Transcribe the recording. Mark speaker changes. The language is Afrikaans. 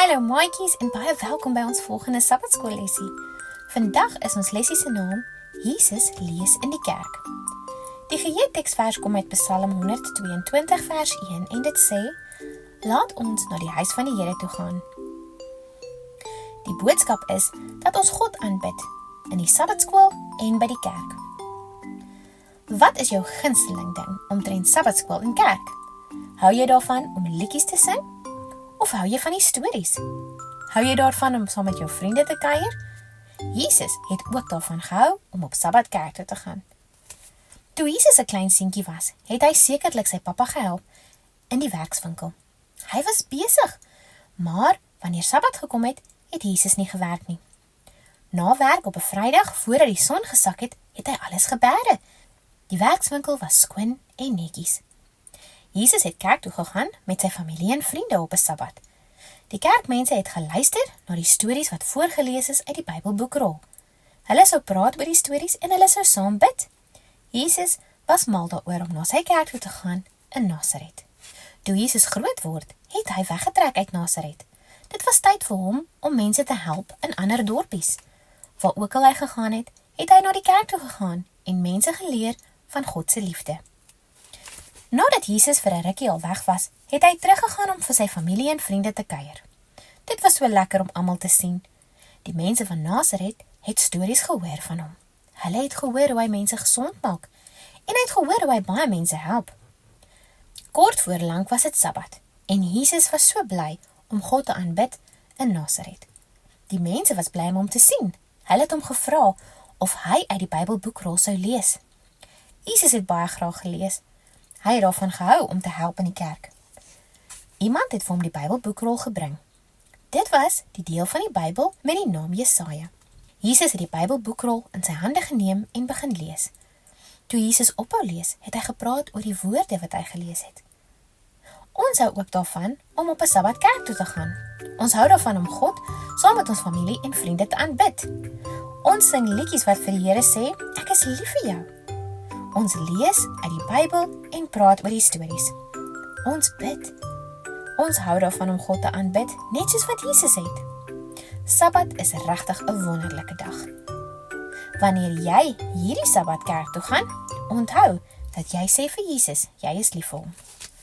Speaker 1: Hallo maatjies en baie welkom by ons volgende Sabbatskoollesie. Vandag is ons lesie se naam Jesus lees in die kerk. Die geheelteksvers kom uit Psalm 122 vers 1 en dit sê: Laat ons na die huis van die Here toe gaan. Die boodskap is dat ons God aanbid in die Sabbatskool en by die kerk. Wat is jou gunsteling ding omtrent Sabbatskool en kerk? Hou jy daarvan om liedjies te sing? Of hou jy van die stories? Hou jy daarvan om saam met jou vriende te kuier? Jesus het ook daarvan gehou om op Sabbat kerk toe te gaan. Toe Jesus 'n klein seentjie was, het hy sekerlik sy pappa gehelp in die werkswinkel. Hy was besig, maar wanneer Sabbat gekom het, het Jesus nie gewerk nie. Na werk op 'n Vrydag, voordat die son gesak het, het hy alles geberge. Die werkswinkel was skoon en netjies. Jesus het kerk toe gegaan met sy familie en vriende op 'n Sabbat. Die kerkmense het geluister na die stories wat voorgelees is uit die Bybelboekrol. Hulle sou praat oor die stories en hulle sou saam bid. Jesus was mal daaroor om na sy kerk toe te gaan in Nasaret. Toe Jesus groot word, het hy weggetrek uit Nasaret. Dit was tyd vir hom om mense te help in ander dorpies. Waar ook al hy gegaan het, het hy na die kerk toe gegaan en mense geleer van God se liefde. Nadat Jesus vir 'n rukkie al weg was, het hy teruggegaan om vir sy familie en vriende te kuier. Dit was so lekker om almal te sien. Die mense van Nasaret het stories gehoor van hom. Hulle het gehoor hoe hy mense gesond maak en hy het gehoor hoe hy baie mense help. Kort voor lank was dit Sabbat en Jesus was so bly om God te aanbid in Nasaret. Die mense was bly om hom te sien. Hulle het hom gevra of hy uit die Bybelboekrol sou lees. Jesus het baie graag gelees. Hy het daarvan gehou om te help in die kerk. Iemand het vir hom die Bybelboekrol gebring. Dit was die deel van die Bybel met die naam Jesaja. Jesus het die Bybelboekrol in sy hande geneem en begin lees. Toe Jesus ophou lees, het hy gepraat oor die woorde wat hy gelees het. Ons hou ook daarvan om op 'n Sabbat kerk toe te gaan. Ons hou daarvan om God saam met ons familie en vriende te aanbid. Ons sing liedjies wat vir die Here sê, ek is lief vir jou. Ons lees uit die Bybel en praat oor die stories. Ons bid. Ons hou daarvan om God te aanbid, net soos wat Jesus het. Sabbat is regtig 'n wonderlike dag. Wanneer jy hierdie Sabbat kerk toe gaan, onthou dat jy sê vir Jesus, jy is lief vir hom.